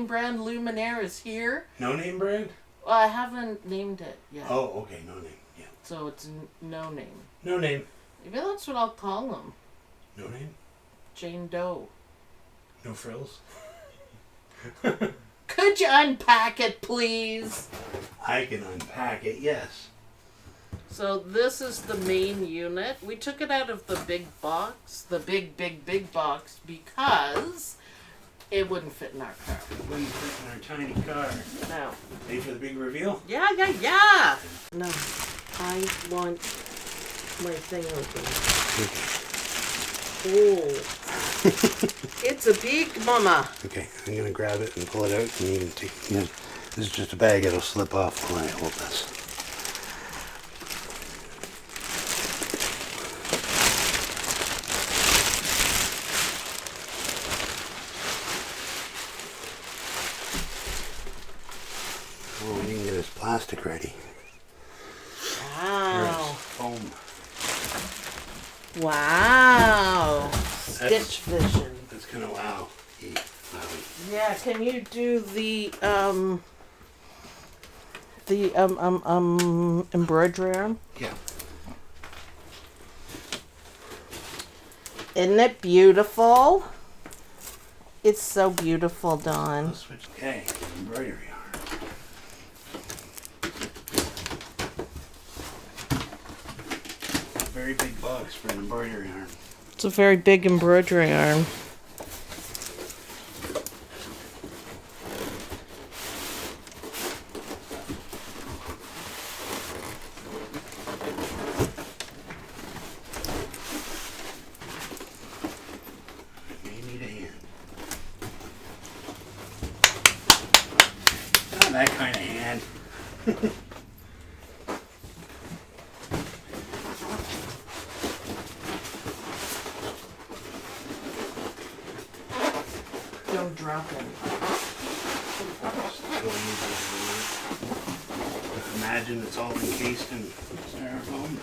brand Luminaire is here. No name brand? Well, I haven't named it yet. Oh, okay, no name. Yeah. So it's no name. No name. Maybe that's what I'll call them. No name? Jane Doe. No frills? Could you unpack it, please? I can unpack it, yes. So this is the main unit. We took it out of the big box, the big box, because it wouldn't fit in our car. It wouldn't fit in our tiny car. No. Ready for the big reveal? Yeah. No, I want my thing open. Oh. It's a big mama. Okay, I'm going to grab it and pull it out, and you can take it. This is just a bag, it'll slip off when I hold this. Oh, we didn't get his plastic ready. Wow. Foam. Wow. Stitch vision. That's kind of wow. Yeah, can you do the embroidery arm? Yeah. Isn't it beautiful? It's so beautiful, Dawn. Okay, embroidery arm. Very big box for an embroidery arm. It's a very big embroidery arm. That kind of hand. Don't drop it. Imagine it's all encased in styrofoam.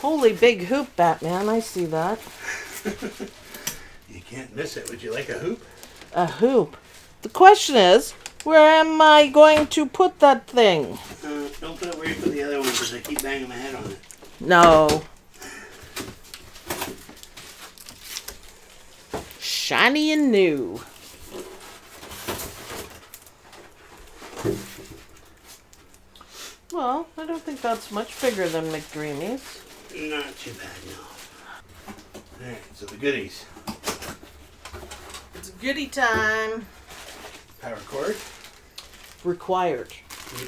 Holy big hoop, Batman. I see that. You can't miss it. Would you like a hoop? A hoop. The question is, where am I going to put that thing? Don't put it where you put the other one because I keep banging my head on it. No. Shiny and new. Well, I don't think that's much bigger than McDreamy's. Not too bad, no. Alright, so the goodies. It's goodie time. Power cord. Required.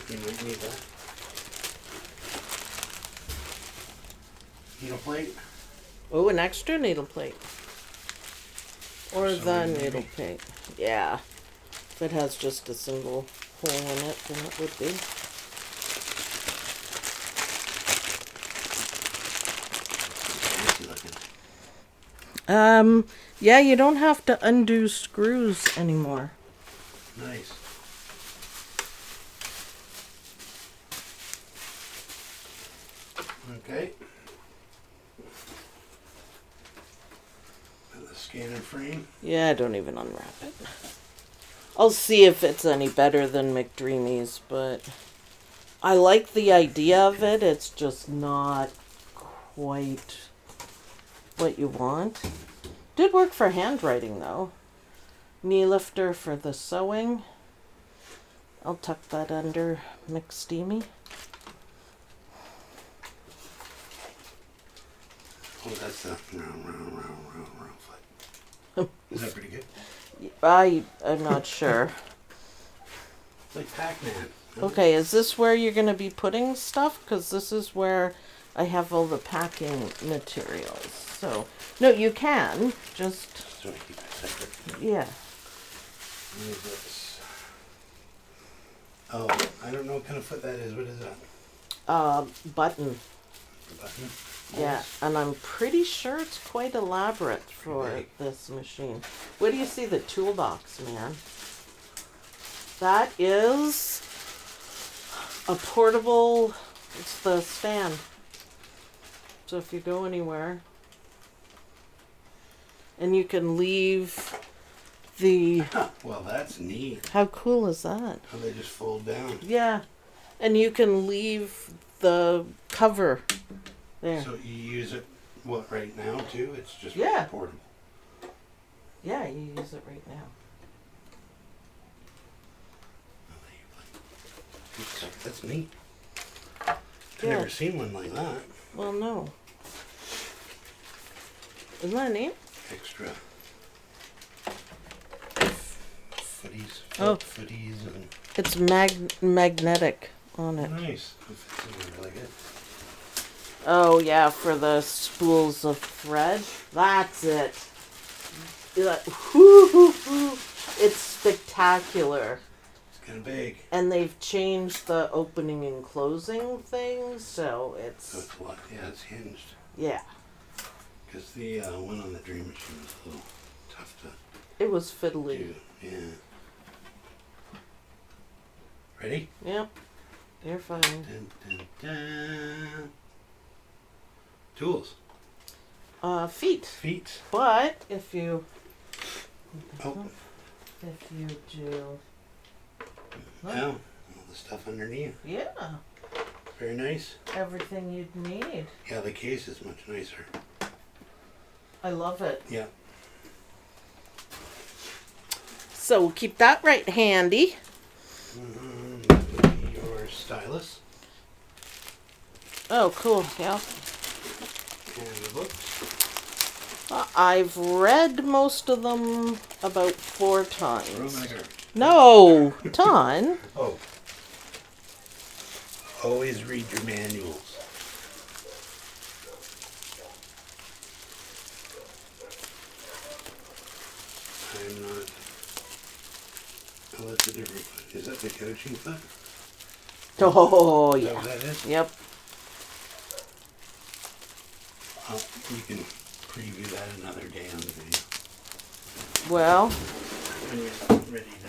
You might need that. Needle plate. Oh, an extra needle plate. Or the Sewing, needle maybe. plate. Yeah. If it has just a single hole in it, then it would be. Yeah, you don't have to undo screws anymore. Nice. Okay. And the scanner frame. Yeah, don't even unwrap it. I'll see if it's any better than McDreamy's, but I like the idea of it. It's just not quite what you want. Did work for handwriting though. Knee lifter for the sewing. I'll tuck that under McDreamy. Oh, that's the round foot. Is that pretty good? I'm not sure. It's like Pac-Man. Okay, is this where you're going to be putting stuff? Because this is where I have all the packing materials. So, no, you can. Just, So I keep it separate. yeah. What is this? Oh, I don't know what kind of foot that is. What is that? Button. The button? Yeah, and I'm pretty sure it's quite elaborate for this machine. Where do you see the toolbox, man? That is a portable, it's the stand. So if you go anywhere, and you can leave the, Well, that's neat. how cool is that? How they just fold down. Yeah, and you can leave the cover there. So you use it, what, right now too? It's just Yeah. portable. Yeah, you use it right now. That's neat. I've Yeah. never seen one like that. Well, no. Isn't that neat? Extra footies, Oh. footies, and It's magnetic on it. nice. It's really good. Oh yeah, for the spools of thread. That's it. It's spectacular. It's kind of big. And they've changed the opening and closing thing, so So it's it's a lot. Yeah, it's hinged. yeah. Because the one on the Dream Machine was a little tough to It was fiddly. do. Yeah. Ready? Yep. You're fine. Dun, dun, dun. Tools. Feet. Feet. But if you Oh, do now all the stuff underneath. yeah, Very nice. everything you'd need. Yeah, the case is much nicer. I love it. Yeah. So we'll keep that right handy. Your stylus Oh, cool. Yeah. and the books. I've read most of them about 4 times. Ragnar. No, ton. Oh. Always read your manuals. I'm not. Oh, that's a different foot. Is that the coaching foot? Oh, Is that yeah. what that is? Yep. You can preview that another day on the video. Well, When you're ready to do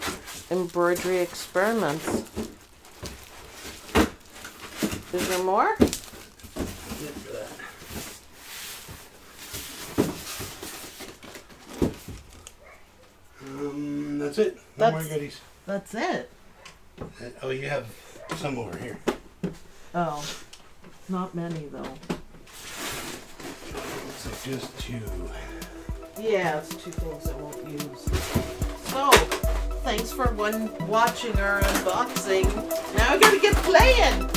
it. embroidery experiments. Is there more? That's it for that. That's it. No more goodies. That's it. Oh, you have some over here. Oh, not many though. Looks like just 2. Yeah, it's 2 things I won't use. So, thanks for watching our unboxing. Now I gotta get playing.